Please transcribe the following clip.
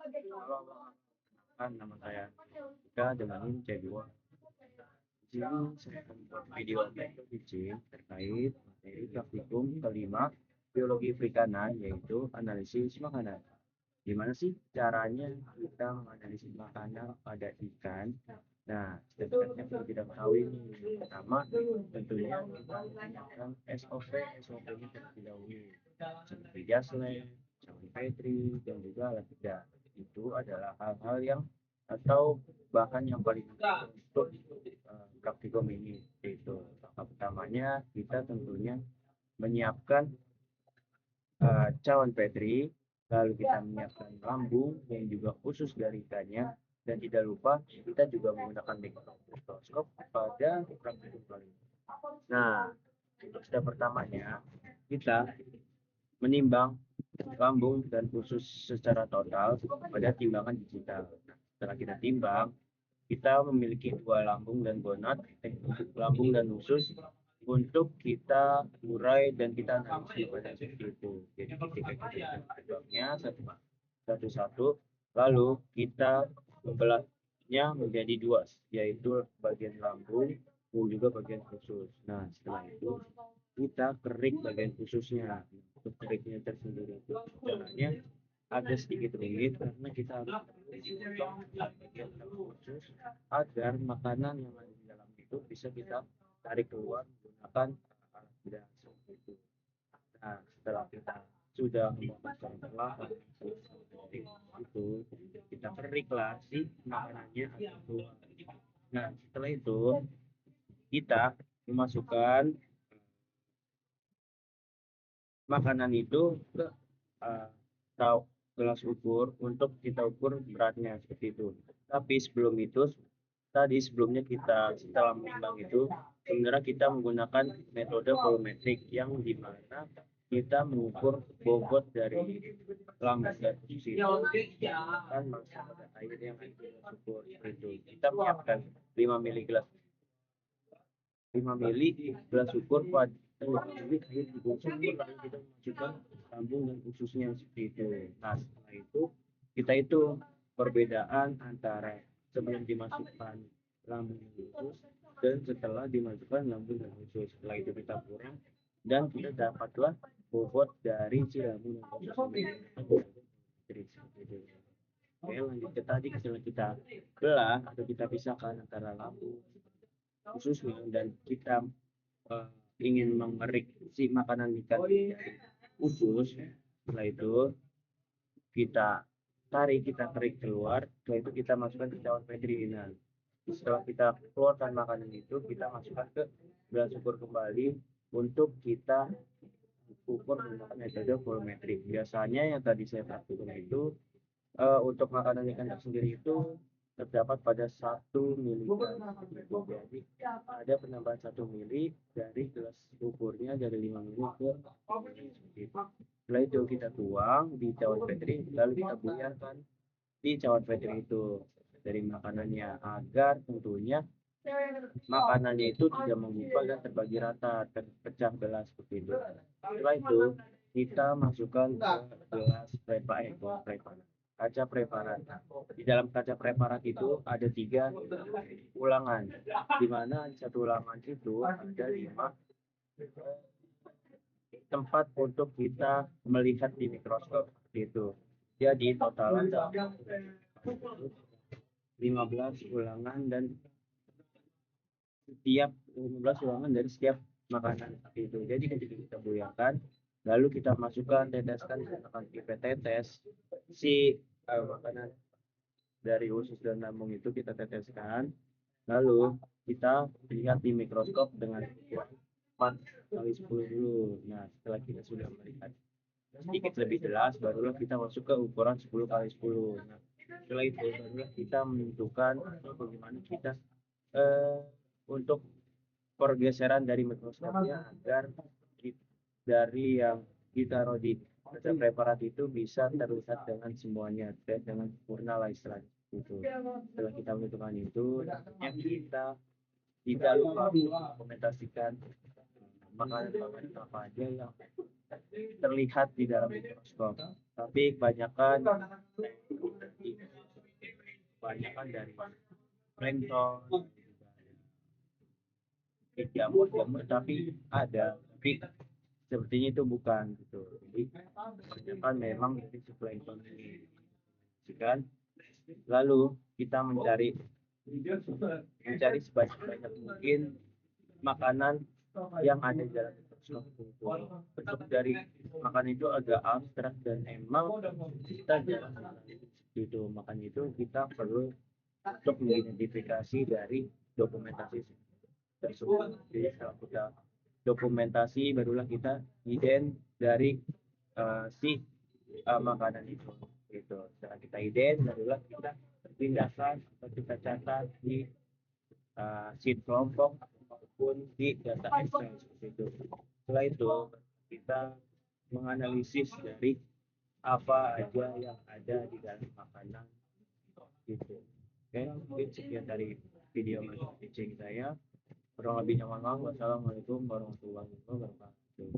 Halo, kan nama saya Ika dengan NIM C2. Di sini saya akan membuat video teknik teaching terkait materi praktikum kelima biologi perikanan, yaitu analisis makanan. Gimana sih caranya kita menganalisis makanan pada ikan? Nah, step-stepnya perlu kita ketahui nih. Yang pertama, tentunya kita menggunakan SOP-nya terlebih dahulu, seperti Jaslet, Sampel Petri, dan juga alat bedah. Itu adalah hal-hal yang atau bahan yang paling penting untuk praktikum ini. Itu langkah pertamanya kita tentunya menyiapkan cawan Petri, lalu kita menyiapkan lambung yang juga khusus dari ikannya, dan tidak lupa kita juga menggunakan mikroskop pada praktikum kali ini. Nah, untuk step pertamanya kita menimbang lambung dan usus secara total pada timbangan digital. Setelah kita timbang, kita memiliki dua lambung dan gonad, untuk lambung dan usus untuk kita urai dan kita analisis pada seperti itu. Jadi ketika kita timbangnya satu-satu, lalu kita membelahnya menjadi dua, yaitu bagian lambung dan juga bagian usus. Nah, setelah itu kita kerik bagian ususnya. Untuk keriknya tersendiri itu caranya ada sedikit rumit karena kita harus memotong bagian khusus agar makanan yang ada di dalam itu bisa kita tarik keluar menggunakan alat bedah seperti itu. Nah, setelah kita sudah memotong perlahan itu, kita keriklah si makanannya agar keluar. Nah, setelah itu kita memasukkan makanan itu ke uh, gelas ukur untuk kita ukur beratnya seperti itu. Tapi sebelum itu, tadi sebelumnya kita setelah menimbang itu, sebenarnya kita menggunakan metode volumetrik yang dimana kita mengukur bobot dari lambung dan usus itu kan masa pada air yang ada di gelas ukur itu. Kita menyiapkan 5 mili gelas 5 mili gelas ukur pada 5 mili air di gelas ukur, lalu kita memasukkan lambung dan ususnya seperti itu. Nah, setelah itu kita hitung perbedaan antara sebelum dimasukkan lambung dan usus dan setelah dimasukkan lambung dan usus. Setelah itu kita kurang dan kita dapatlah bobot dari si lambung dan usus. Oke, lanjut ke tadi setelah kita belah atau kita pisahkan antara lambung khususnya dan kita ingin mengerik si makanan ikan dari usus. Setelah itu kita tarik, kita kerik keluar. Setelah itu kita masukkan ke cawan Petri. Nah, setelah kita keluarkan makanan itu, kita masukkan ke gelas ukur kembali untuk kita ukur menggunakan metode volumetrik. Biasanya yang tadi saya praktikkan itu untuk makanan ikan tersendiri itu terdapat pada 1 miligram. Jadi ada penambahan 1 mili dari gelas ukurnya dari 5 mili ke seperti itu. Setelah itu kita tuang di cawan Petri, lalu kita buyarkan di cawan Petri itu dari makanannya agar tentunya makanannya itu tidak menggumpal dan terbagi rata, terpecah belah seperti itu. Setelah itu kita masukkan ke gelas preparat, kaca preparat. Di dalam kaca preparat itu ada 3 ulangan, di mana satu ulangan itu ada 5 tempat untuk kita melihat di mikroskop seperti itu. Jadi total ada 15 ulangan dan setiap 15 ulangan dari setiap makanan seperti itu. Jadi ketika kita buyarkan, lalu kita masukkan, teteskan menggunakan pipet tetes si makanan dari usus dan lambung itu kita teteskan, lalu kita lihat di mikroskop dengan ukuran 4x10 dulu. Nah, setelah kita sudah melihat sedikit lebih jelas, barulah kita masuk ke ukuran 10x10. Nah, setelah itu barulah kita menentukan atau bagaimana kita untuk pergeseran dari mikroskopnya agar dari yang ditaruh di kaca preparat itu bisa terlihat dengan semuanya dan dengan sempurna lah istilahnya itu. Setelah kita menentukan itu, kita tidak lupa dokumentasikan makanan-makanan apa aja yang terlihat di dalam mikroskop. Tapi kebanyakan kebanyakan dari plankton, jamur-jamur, tapi sepertinya itu bukan gitu. Jadi kebanyakan memang dari si plankton ini kan. Lalu kita mencari sebanyak-banyak mungkin makanan yang ada di dalam mikroskop. Bentuk dari makanan itu agak abstrak dan emang kita jarang itu makan itu, kita perlu untuk mengidentifikasi dari dokumentasi tersebut. Jadi kalau kita dokumentasi, barulah kita dari si makanan itu gitu. Setelah kita barulah kita pindahkan atau kita catat di sheet kelompok maupun di data Excel seperti itu. Setelah itu kita menganalisis dari apa aja yang ada di dalam makanan gitu. Oke, mungkin sekian dari video teaching saya. Kurang lebihnya mohon maaf. Wassalamualaikum warahmatullahi wabarakatuh.